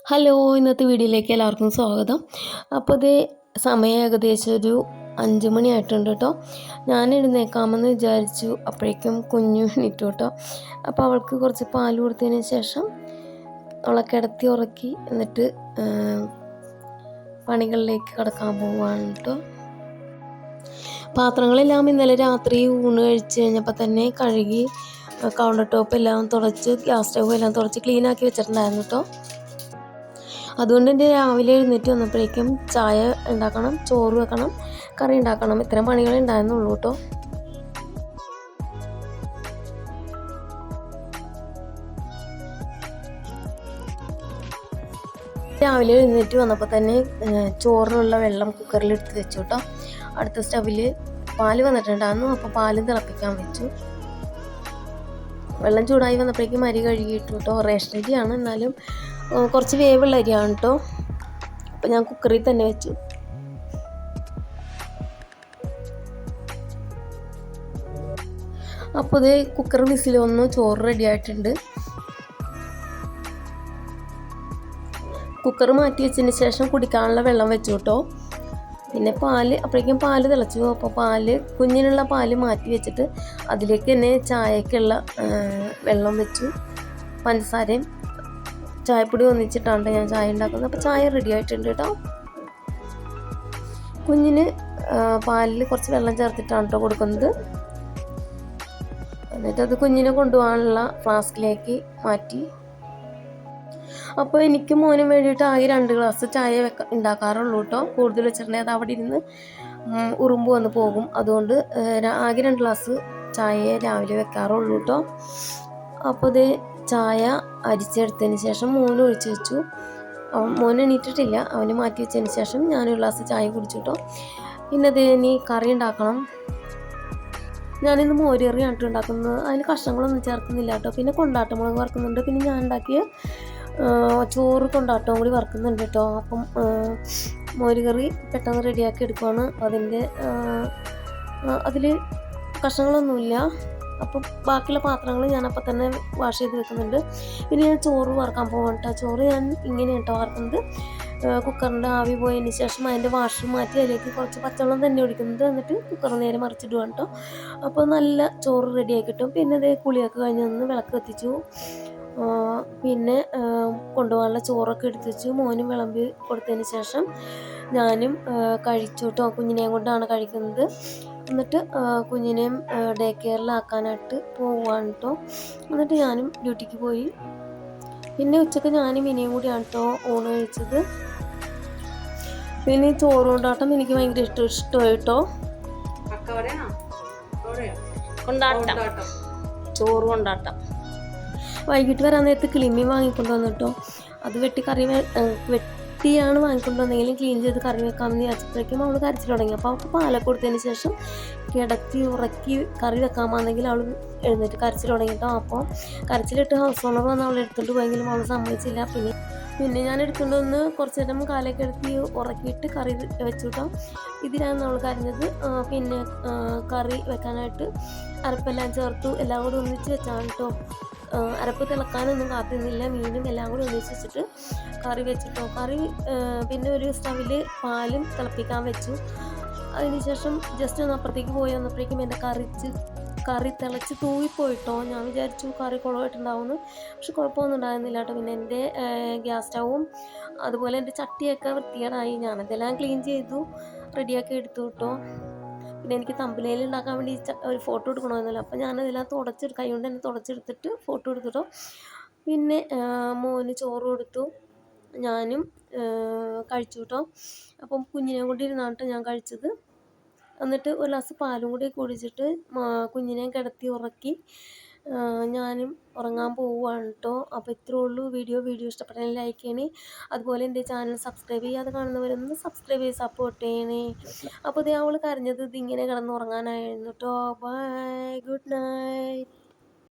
Hello, ഇന്നത്തെ വീഡിയോയിലേക്ക് എല്ലാവർക്കും സ്വാഗതം. അപ്പോൾ ഇത് സമയം ഏകദേശം ഒരു 5 മണി ആയിട്ടുണ്ട് കേട്ടോ. ഞാൻ എഴുന്നേക്കാമെന്ന് വിചാരിച്ചു, അപ്പോഴേക്കും കുഞ്ഞു എണീറ്റു കേട്ടോ. അപ്പോൾ അവൾക്ക് കുറച്ച് പാൽ കൊടുത്തതിന് ശേഷം അവളെ കിടത്തി ഉറക്കി, എന്നിട്ട് പണികളിലേക്ക് കടക്കാൻ പോവുകയാണ് കേട്ടോ. പാത്രങ്ങളെല്ലാം ഇന്നലെ രാത്രി ഊണ് കഴിച്ച് കഴിഞ്ഞപ്പോൾ തന്നെ കഴുകി കൗണ്ടർ ടോപ്പ് എല്ലാം തുടച്ച് ഗ്യാസ് സ്റ്റവ് എല്ലാം തുടച്ച് ക്ലീനാക്കി വെച്ചിട്ടുണ്ടായിരുന്നു കേട്ടോ. അതുകൊണ്ട് എൻ്റെ രാവിലെ എഴുന്നേറ്റ് വന്നപ്പോഴേക്കും ചായ ഉണ്ടാക്കണം, ചോറ് വെക്കണം, കറി ഉണ്ടാക്കണം, ഇത്തരം പണികളെ ഉണ്ടായിരുന്നുള്ളൂ കേട്ടോ. രാവിലെ എഴുന്നേറ്റ് വന്നപ്പോൾ തന്നെ ചോറിനുള്ള വെള്ളം കുക്കറിൽ എടുത്ത് വെച്ചു കേട്ടോ. അടുത്ത സ്റ്റവിൽ പാല് വന്നിട്ടുണ്ടായിരുന്നു, അപ്പോൾ പാല് തിളപ്പിക്കാൻ വെച്ചു. വെള്ളം ചൂടായി വന്നപ്പോഴേക്കും അരി കഴുകിയിട്ടു കേട്ടോ. റേഷൻ അരിയാണ്, എന്നാലും കുറച്ച് വേവുള്ള അരിയാണ് കേട്ടോ. അപ്പോൾ ഞാൻ കുക്കറിൽ തന്നെ വെച്ചു. അപ്പോൾ ഇത് കുക്കർ വിസിൽ വന്നു, ചോറ് റെഡി ആയിട്ടുണ്ട്. കുക്കർ മാറ്റി വെച്ചതിന് ശേഷം കുടിക്കാനുള്ള വെള്ളം വെച്ചു കേട്ടോ. പിന്നെ അപ്പോഴേക്കും പാല് തിളച്ചു. അപ്പോൾ കുഞ്ഞിനുള്ള പാല് മാറ്റി വെച്ചിട്ട് അതിലേക്ക് തന്നെ ചായക്കുള്ള വെള്ളം വെച്ചു. പഞ്ചസാരയും ചായപ്പൊടി ഒന്നിച്ചിട്ടാണ് ഞാൻ ചായ ഉണ്ടാക്കുന്നത്. അപ്പോൾ ചായ റെഡി ആയിട്ടുണ്ട് കേട്ടോ. കുഞ്ഞിന് പാലിൽ കുറച്ച് വെള്ളം ചേർത്തിട്ടാണ് കേട്ടോ കൊടുക്കുന്നത്. എന്നിട്ട് അത് കുഞ്ഞിനെ കൊണ്ടുപോകാനുള്ള ഫ്ലാസ്കിലേക്ക് മാറ്റി. അപ്പോൾ എനിക്കും മോനും വേണ്ടിയിട്ട് ആകെ 2 ഗ്ലാസ് ചായ ഉണ്ടാക്കാറുള്ളൂ കേട്ടോ. കൂടുതൽ വെച്ചിട്ടുണ്ടെങ്കിൽ അത് അവിടെ ഇരുന്ന് ഉറുമ്പ് വന്ന് പോകും. അതുകൊണ്ട് ആകെ 2 ഗ്ലാസ് ചായയെ രാവിലെ വെക്കാറുള്ളൂ കേട്ടോ. അപ്പോൾ ഇത് ചായ അരിച്ചെടുത്തതിന് ശേഷം മോന് ഒഴിച്ച് വെച്ചു. മോൻ എണീറ്റിട്ടില്ല, അവന് മാറ്റി വെച്ചതിന് ശേഷം ഞാനൊരു ഗ്ലാസ് ചായ കുടിച്ചു കേട്ടോ. പിന്നെ അത് ഇനി കറി ഉണ്ടാക്കണം. ഞാനിന്ന് മോരുകറിയാണ് ഉണ്ടാക്കുന്നത്. അതിന് കഷ്ണങ്ങളൊന്നും ചേർക്കുന്നില്ല കേട്ടോ. പിന്നെ കൊണ്ടാട്ടമുളക് വറുക്കുന്നുണ്ട്. പിന്നെ ഞാൻ ഉണ്ടാക്കിയ ചോറ് കൊണ്ടാട്ടവും കൂടി വറുക്കുന്നുണ്ട് കേട്ടോ. അപ്പം മോരുകറി പെട്ടെന്ന് റെഡിയാക്കി എടുക്കുവാണ്. അതിൽ കഷ്ണങ്ങളൊന്നുമില്ല. അപ്പം ബാക്കിയുള്ള പാത്രങ്ങൾ ഞാനപ്പോൾ തന്നെ വാഷ് ചെയ്ത് വെക്കുന്നുണ്ട്. പിന്നെ ഞാൻ ചോറ് വറുക്കാൻ പോകാം കേട്ടോ. ചോറ് ഞാൻ ഇങ്ങനെ കേട്ടോ വറുക്കുന്നത്. കുക്കറിൻ്റെ ആവി പോയതിന് ശേഷം അതിൻ്റെ വാഷ് മാറ്റി അതിലേക്ക് കുറച്ച് പച്ചവെള്ളം തന്നെ ഒഴിക്കുന്നത്. എന്നിട്ട് കുക്കർ നേരെ മറിച്ചിടുവാണ് കേട്ടോ. അപ്പോൾ നല്ല ചോറ് റെഡിയാക്കി കിട്ടും. പിന്നെ അതേ കുളിയൊക്കെ കഴിഞ്ഞ് നിന്ന് വിളക്ക് കത്തിച്ചു. പിന്നെ കൊണ്ടുപോകാനുള്ള ചോറൊക്കെ എടുത്ത് വെച്ചു. മോനും വിളമ്പി കൊടുത്തതിന് ശേഷം ഞാനും കഴിച്ചു കേട്ടോ. കുഞ്ഞിനെയും കൊണ്ടാണ് കഴിക്കുന്നത്. എന്നിട്ട് കുഞ്ഞിനെയും ഡേ കെയറിലാക്കാനായിട്ട് പോവുകയാണ് കേട്ടോ. എന്നിട്ട് ഞാനും ഡ്യൂട്ടിക്ക് പോയി. പിന്നെ ഉച്ചയ്ക്ക് ഞാനും ഇനിയും കൂടിയാണ് കേട്ടോ ഊണ് കഴിച്ചത്. പിന്നെ ഈ ചോറ് കൊണ്ടാട്ടം എനിക്ക് ഭയങ്കര ഇഷ്ടമായി കേട്ടോ. ചോറ് കൊണ്ടാട്ടം വൈകിട്ട് വരാൻ നേരത്ത് കിളിമീൻ വാങ്ങിക്കൊണ്ട് വന്നു കേട്ടോ. അത് വെട്ടിയാണ് വാങ്ങിക്കൊണ്ട് വന്നെങ്കിലും ക്ലീൻ ചെയ്ത് കറി വെക്കാമെന്ന് വിചാരിച്ചപ്പോഴേക്കും അവൾ കരച്ചിൽ തുടങ്ങി. അപ്പോൾ അവൾക്ക് പാലൊക്കെ കൊടുത്തതിന് ശേഷം കിടത്തി ഉറക്കി കറി വെക്കാമെന്നെങ്കിൽ അവൾ എഴുന്നേറ്റ് കരച്ചിൽ തുടങ്ങി കേട്ടോ. അപ്പോൾ കരച്ചിലിട്ട് ഹൗസ് ഓണർ വന്ന് അവളെ എടുത്തുകൊണ്ട് പോയെങ്കിലും അവൾ സമ്മതിച്ചില്ല. പിന്നെ ഞാൻ എടുത്തുകൊണ്ട് വന്ന് കുറച്ച് നേരം കാലൊക്കെ എടുത്ത് ഉറക്കിയിട്ട് കറി വെച്ചു കേട്ടോ. ഇതിലാണ് നമ്മൾ കരഞ്ഞത്. പിന്നെ കറി വെക്കാനായിട്ട് അരപ്പെല്ലാം ചേർത്തു, എല്ലാം കൂടി ഒന്നിച്ച് വെച്ചാണ് കേട്ടോ. അരപ്പ് തിളക്കാനൊന്നും കാത്തിരുന്നില്ല. മീനും എല്ലാം കൂടി ഒന്നിച്ച് വെച്ചിട്ട് കറി വെച്ചിട്ടോ. പിന്നെ ഒരു സ്റ്റവിൽ പാലും തിളപ്പിക്കാൻ വെച്ചു. അതിനുശേഷം ജസ്റ്റ് ഒന്ന് അപ്പുറത്തേക്ക് പോയി വന്നപ്പോഴേക്കും എൻ്റെ കറി തിളച്ച് തൂവിപ്പോയിട്ടോ. ഞാൻ വിചാരിച്ചു കറി കുളമായിട്ടുണ്ടാവുമെന്ന്. പക്ഷെ കുഴപ്പമൊന്നും ഉണ്ടായിരുന്നില്ല കേട്ടോ. പിന്നെ എൻ്റെ ഗ്യാസ് സ്റ്റവും അതുപോലെ എൻ്റെ ചട്ടിയൊക്കെ വൃത്തികേടായി. ഞാനതെല്ലാം ക്ലീൻ ചെയ്തു റെഡിയാക്കി എടുത്തു കേട്ടോ. പിന്നെ എനിക്ക് തമ്പനയിൽ ഉണ്ടാക്കാൻ വേണ്ടി ഒരു ഫോട്ടോ എടുക്കണമെന്നല്ലോ. അപ്പോൾ ഞാനതെല്ലാം കൈ കൊണ്ട് തന്നെ തുടച്ചെടുത്തിട്ട് ഫോട്ടോ എടുത്തിട്ടോ. പിന്നെ മോന് ചോറ് കൊടുത്തു, ഞാനും കഴിച്ചു കേട്ടോ. അപ്പം കുഞ്ഞിനെ കൊണ്ടിരുന്നാണ് ഞാൻ കഴിച്ചത്. എന്നിട്ട് ഒരു ഗ്ലാസ് പാലും കൂടി കുടിച്ചിട്ട് കുഞ്ഞിനെ കിടത്തി ഉറക്കി ഞാനും ഉറങ്ങാൻ പോവുകയാണ് കേട്ടോ. അപ്പോൾ ഇത്രേ ഉള്ളൂ വീഡിയോ ഇഷ്ടപ്പെട്ടാൽ ലൈക്ക് ചെയ്യണേ. അതുപോലെ എൻ്റെ ചാനൽ സബ്സ്ക്രൈബ് ചെയ്യാതെ കാണുന്നവരൊന്ന് സബ്സ്ക്രൈബ് ചെയ്ത് സപ്പോർട്ട് ചെയ്യണേ. അപ്പോൾ അവൾ കരഞ്ഞത് ഇതിങ്ങനെ കിടന്ന് ഉറങ്ങാനായിരുന്നു കേട്ടോ. Bye, good night.